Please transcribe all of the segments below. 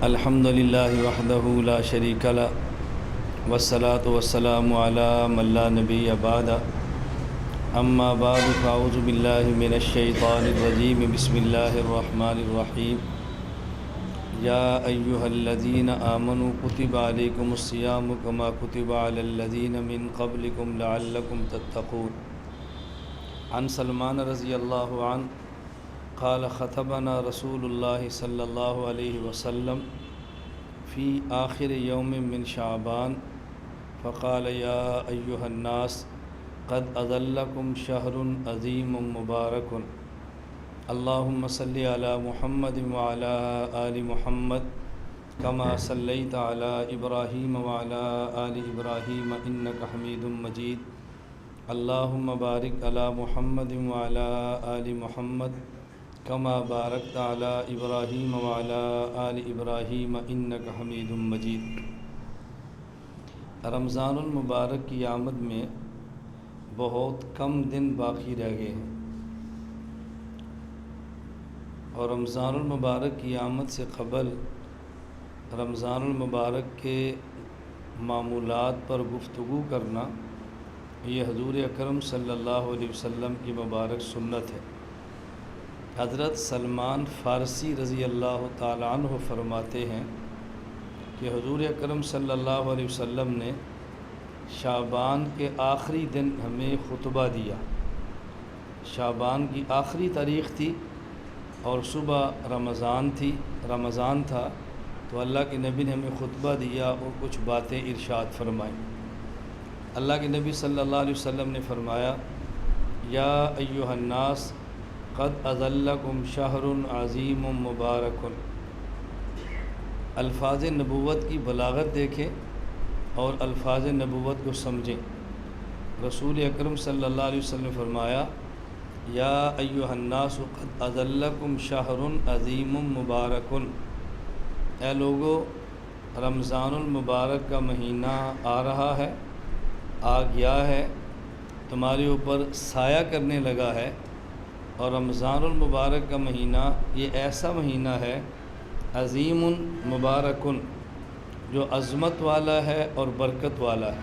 الحمد للہ وحدہ لا شریک لہ والصلاة والسلام علی من لا نبی بعد اما بعد فاعوذ باللہ من الشیطان الرجیم بسم اللہ الرحمن الرحیم یا ایہا الذین آمنوا کتب علیکم الصیام کما کتب علی الذین من قبلکم لعلکم تتقون۔ عن سلمان رضی اللہ عنہ قال خطبنا رسول اللہ صلی اللہ علیہ وسلم فی آخر یوم من شعبان فقال یا ایہا الناس قد اظلکم شہر عظیم مبارک اللہم صلی علی محمد وعلی آل محمد کما صلیت علی ابراہیم وعلی آل ابراہیم انک حمید مجید اللہم بارک علی محمد وعلی آل محمد کما بارکت علی ابراہیم وعلی آل ابراہیم انک حمید مجید۔ رمضان المبارک کی آمد میں بہت کم دن باقی رہ گئے ہیں، اور رمضان المبارک کی آمد سے قبل رمضان المبارک کے معمولات پر گفتگو کرنا یہ حضور اکرم صلی اللہ علیہ وسلم کی مبارک سنت ہے۔ حضرت سلمان فارسی رضی اللہ تعالی عنہ فرماتے ہیں کہ حضور اکرم صلی اللہ علیہ وسلم نے شعبان کے آخری دن ہمیں خطبہ دیا۔ شعبان کی آخری تاریخ تھی اور صبح رمضان تھا، تو اللہ کے نبی نے ہمیں خطبہ دیا اور کچھ باتیں ارشاد فرمائیں۔ اللہ کے نبی صلی اللہ علیہ وسلم نے فرمایا یا ایھا الناس قد اظلکم شہر عظیم مبارک۔ الفاظ نبوت کی بلاغت دیکھیں اور الفاظ نبوت کو سمجھیں۔ رسول اکرم صلی اللہ علیہ وسلم نے فرمایا یا ایھا الناس قد اظلکم شہر عظیم مبارک، اے لوگو رمضان المبارک کا مہینہ آ رہا ہے، آ گیا ہے، تمہارے اوپر سایہ کرنے لگا ہے۔ اور رمضان المبارک کا مہینہ یہ ایسا مہینہ ہے عظیم مبارک جو عظمت والا ہے اور برکت والا ہے۔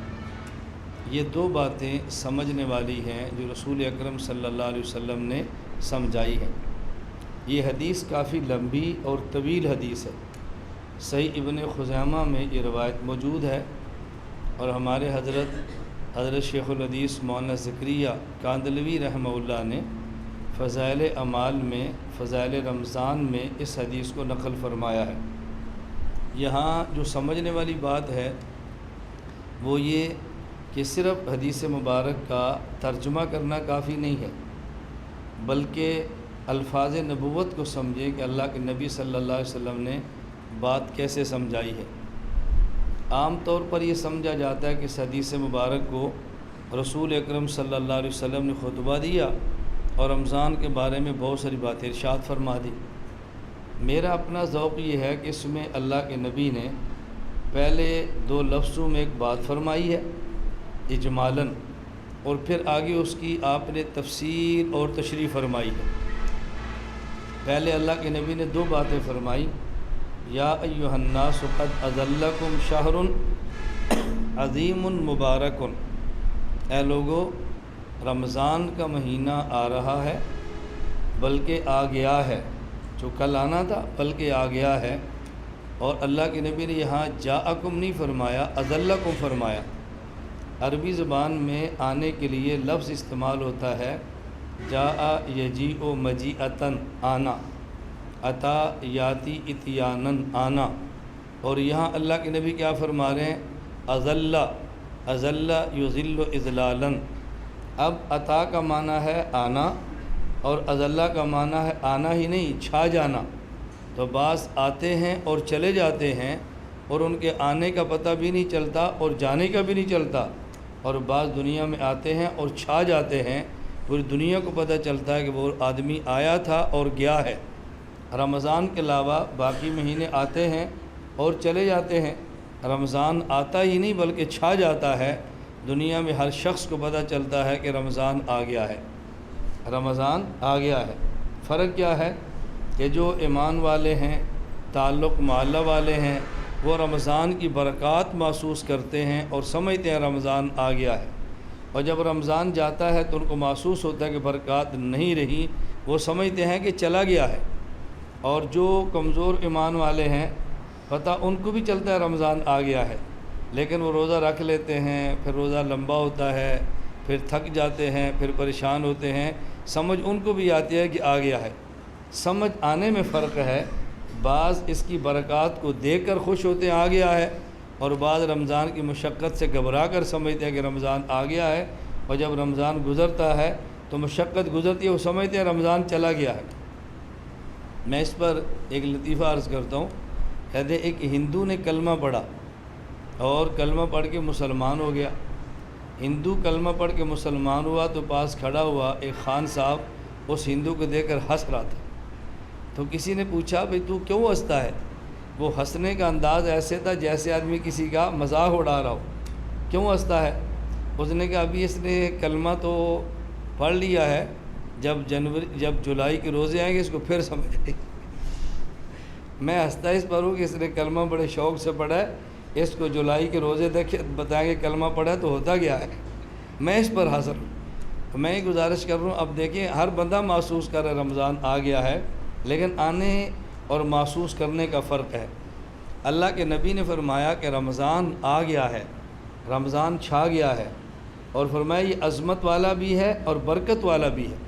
یہ دو باتیں سمجھنے والی ہیں جو رسول اکرم صلی اللہ علیہ وسلم نے سمجھائی ہیں۔ یہ حدیث کافی لمبی اور طویل حدیث ہے۔ صحیح ابن خزیمہ میں یہ روایت موجود ہے، اور ہمارے حضرت شیخ الحدیث مولانا زکریا کاندھلوی رحمہ اللہ نے فضائل اعمال میں فضائل رمضان میں اس حدیث کو نقل فرمایا ہے۔ یہاں جو سمجھنے والی بات ہے وہ یہ کہ صرف حدیث مبارک کا ترجمہ کرنا کافی نہیں ہے، بلکہ الفاظ نبوت کو سمجھیں کہ اللہ کے نبی صلی اللہ علیہ وسلم نے بات کیسے سمجھائی ہے۔ عام طور پر یہ سمجھا جاتا ہے کہ اس حدیث مبارک کو رسول اکرم صلی اللہ علیہ وسلم نے خطبہ دیا اور رمضان کے بارے میں بہت ساری باتیں ارشاد فرما دی۔ میرا اپنا ذوق یہ ہے کہ اس میں اللہ کے نبی نے پہلے دو لفظوں میں ایک بات فرمائی ہے اجمالاً، اور پھر آگے اس کی آپ نے تفسیر اور تشریح فرمائی ہے۔ پہلے اللہ کے نبی نے دو باتیں فرمائی، یا ایھا الناس قد اظلکم شہر عظیم مبارک، اے لوگو رمضان کا مہینہ آ رہا ہے، بلکہ آ گیا ہے، جو کل آنا تھا بلکہ آ گیا ہے۔ اور اللہ کے نبی نے یہاں جاءکم نہیں فرمایا، اظلکم فرمایا۔ عربی زبان میں آنے کے لیے لفظ استعمال ہوتا ہے جاء یجیء مجیئتاً، آنا، اتا یاتی اتیاناً، آنا۔ اور یہاں اللہ کے نبی کیا فرما رہے ہیں؟ اظل یظل اذلالاً۔ اب عطا کا معنی ہے آنا، اور اظلہ کا معنی ہے آنا ہی نہیں، چھا جانا۔ تو بعض آتے ہیں اور چلے جاتے ہیں اور ان کے آنے کا پتہ بھی نہیں چلتا اور جانے کا بھی نہیں چلتا، اور بعض دنیا میں آتے ہیں اور چھا جاتے ہیں، پوری دنیا کو پتہ چلتا ہے کہ وہ آدمی آیا تھا اور گیا ہے۔ رمضان کے علاوہ باقی مہینے آتے ہیں اور چلے جاتے ہیں، رمضان آتا ہی نہیں بلکہ چھا جاتا ہے۔ دنیا میں ہر شخص کو پتہ چلتا ہے کہ رمضان آ گیا ہے، رمضان آ گیا ہے۔ فرق کیا ہے؟ کہ جو ایمان والے ہیں، تعلق مع اللہ والے ہیں، وہ رمضان کی برکات محسوس کرتے ہیں اور سمجھتے ہیں رمضان آ گیا ہے، اور جب رمضان جاتا ہے تو ان کو محسوس ہوتا ہے کہ برکات نہیں رہی، وہ سمجھتے ہیں کہ چلا گیا ہے۔ اور جو کمزور ایمان والے ہیں، پتہ ان کو بھی چلتا ہے رمضان آ گیا ہے، لیکن وہ روزہ رکھ لیتے ہیں، پھر روزہ لمبا ہوتا ہے، پھر تھک جاتے ہیں، پھر پریشان ہوتے ہیں، سمجھ ان کو بھی آتی ہے کہ آ گیا ہے۔ سمجھ آنے میں فرق ہے، بعض اس کی برکات کو دیکھ کر خوش ہوتے ہیں آ گیا ہے، اور بعض رمضان کی مشقت سے گھبرا کر سمجھتے ہیں کہ رمضان آ گیا ہے، اور جب رمضان گزرتا ہے تو مشقت گزرتی ہے، وہ سمجھتے ہیں رمضان چلا گیا ہے۔ میں اس پر ایک لطیفہ عرض کرتا ہوں۔ کہتے ہیں ایک ہندو نے کلمہ پڑھا اور کلمہ پڑھ کے مسلمان ہو گیا۔ ہندو کلمہ پڑھ کے مسلمان ہوا تو پاس کھڑا ہوا ایک خان صاحب اس ہندو کو دیکھ کر ہنس رہا تھا۔ تو کسی نے پوچھا بھئی تو کیوں ہنستا ہے؟ وہ ہنسنے کا انداز ایسے تھا جیسے آدمی کسی کا مذاق اڑا رہا ہو۔ کیوں ہنستا ہے؟ اس نے کہا ابھی اس نے کلمہ تو پڑھ لیا ہے، جب جولائی کے روزے آئیں گے اس کو پھر سمجھ آئے گی۔ میں ہنستا اس پر ہوں کہ اس نے کلمہ بڑے شوق سے پڑھا ہے، اس کو جولائی کے روزے دیکھے بتائیں گے کلمہ پڑھا ہے تو ہوتا گیا ہے، میں اس پر حاضر ہوں۔ تو میں یہ گزارش کر رہا ہوں، اب دیکھیں ہر بندہ محسوس کر رہا ہے رمضان آ گیا ہے، لیکن آنے اور محسوس کرنے کا فرق ہے۔ اللہ کے نبی نے فرمایا کہ رمضان آ گیا ہے، رمضان چھا گیا ہے، اور فرمایا یہ عظمت والا بھی ہے اور برکت والا بھی ہے۔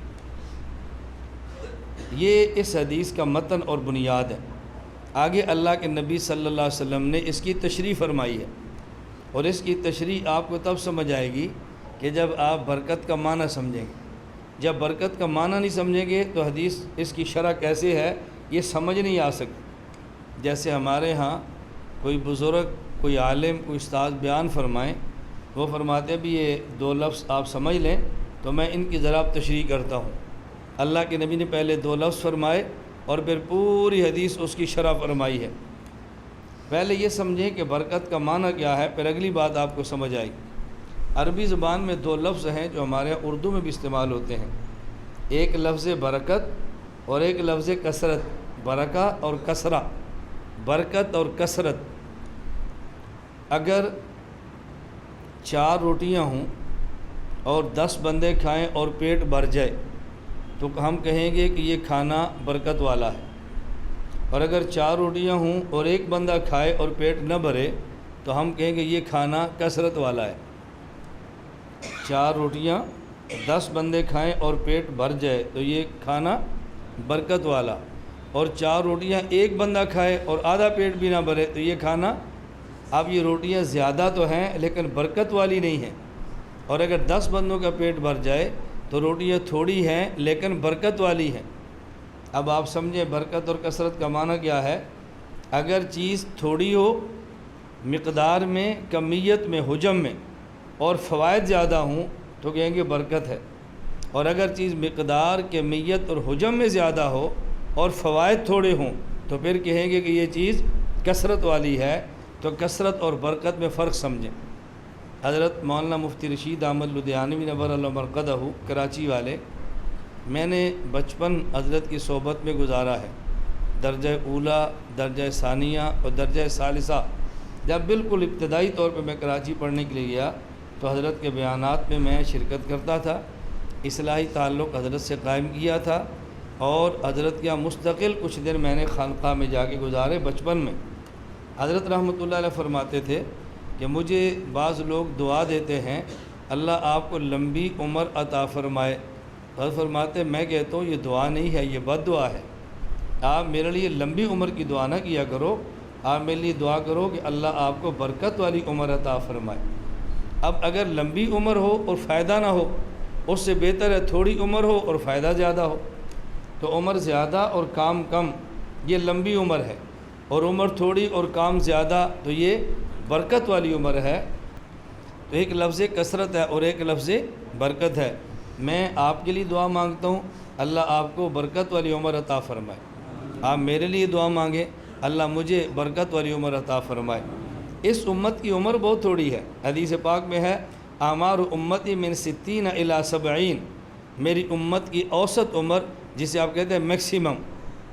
یہ اس حدیث کا متن اور بنیاد ہے۔ آگے اللہ کے نبی صلی اللہ علیہ وسلم نے اس کی تشریح فرمائی ہے، اور اس کی تشریح آپ کو تب سمجھ آئے گی کہ جب آپ برکت کا معنی سمجھیں گے۔ جب برکت کا معنی نہیں سمجھیں گے تو حدیث اس کی شرح کیسے ہے یہ سمجھ نہیں آ سکتی۔ جیسے ہمارے ہاں کوئی بزرگ، کوئی عالم، کوئی استاد بیان فرمائیں، وہ فرماتے ہیں بھی یہ دو لفظ آپ سمجھ لیں تو میں ان کی ذرا تشریح کرتا ہوں۔ اللہ کے نبی نے پہلے دو لفظ فرمائے اور پھر پوری حدیث اس کی شرح فرمائی ہے۔ پہلے یہ سمجھیں کہ برکت کا معنی کیا ہے، پھر اگلی بات آپ کو سمجھ آئی۔ عربی زبان میں دو لفظ ہیں جو ہمارے اردو میں بھی استعمال ہوتے ہیں، ایک لفظ برکت اور ایک لفظ کثرت۔ برکہ اور کثرہ، برکت اور کثرت۔ اگر 4 روٹیاں ہوں اور 10 بندے کھائیں اور پیٹ بھر جائے تو ہم کہیں گے کہ یہ کھانا برکت والا ہے، اور اگر 4 روٹیاں ہوں اور ایک بندہ کھائے اور پیٹ نہ بھرے تو ہم کہیں گے یہ کھانا کثرت والا ہے۔ 4 روٹیاں 10 بندے کھائیں اور پیٹ بھر جائے تو یہ کھانا برکت والا، اور 4 روٹیاں ایک بندہ کھائے اور آدھا پیٹ بھی نہ بھرے تو یہ کھانا، اب یہ روٹیاں زیادہ تو ہیں لیکن برکت والی نہیں ہیں، اور اگر 10 بندوں کا پیٹ بھر جائے تو روٹیاں تھوڑی ہیں لیکن برکت والی ہیں۔ اب آپ سمجھیں برکت اور کثرت کا معنی کیا ہے۔ اگر چیز تھوڑی ہو مقدار میں، کمیت میں، حجم میں، اور فوائد زیادہ ہوں تو کہیں گے برکت ہے، اور اگر چیز مقدار، کمیت اور حجم میں زیادہ ہو اور فوائد تھوڑے ہوں تو پھر کہیں گے کہ یہ چیز کثرت والی ہے۔ تو کثرت اور برکت میں فرق سمجھیں۔ حضرت مولانا مفتی رشید احمد لدھیانوی نور اللہ مرقدہ کراچی والے، میں نے بچپن حضرت کی صحبت میں گزارا ہے، درجہ اولا، درجہ ثانیہ اور درجہ ثالثہ۔ جب بالکل ابتدائی طور پہ میں کراچی پڑھنے کے لیے گیا تو حضرت کے بیانات میں میں شرکت کرتا تھا، اصلاحی تعلق حضرت سے قائم کیا تھا، اور حضرت کے مستقل کچھ دن میں نے خانقاہ میں جا کے گزارے بچپن میں۔ حضرت رحمۃ اللہ علیہ فرماتے تھے کہ مجھے بعض لوگ دعا دیتے ہیں اللہ آپ کو لمبی عمر عطا فرمائے، حضرت فرماتے میں کہتا ہوں یہ دعا نہیں ہے، یہ بد دعا ہے۔ آپ میرے لیے لمبی عمر کی دعا نہ کیا کرو، آپ میرے لیے دعا کرو کہ اللہ آپ کو برکت والی عمر عطا فرمائے۔ اب اگر لمبی عمر ہو اور فائدہ نہ ہو، اس سے بہتر ہے تھوڑی عمر ہو اور فائدہ زیادہ ہو۔ تو عمر زیادہ اور کام کم یہ لمبی عمر ہے، اور عمر تھوڑی اور کام زیادہ تو یہ برکت والی عمر ہے۔ تو ایک لفظ کثرت ہے اور ایک لفظ برکت ہے۔ میں آپ کے لیے دعا مانگتا ہوں اللہ آپ کو برکت والی عمر عطا فرمائے، آپ میرے لیے دعا مانگیں اللہ مجھے برکت والی عمر عطا فرمائے۔ اس امت کی عمر بہت تھوڑی ہے، حدیث پاک میں ہے اعمار امتی من 60 الی 70، میری امت کی اوسط عمر جسے آپ کہتے ہیں میکسیمم،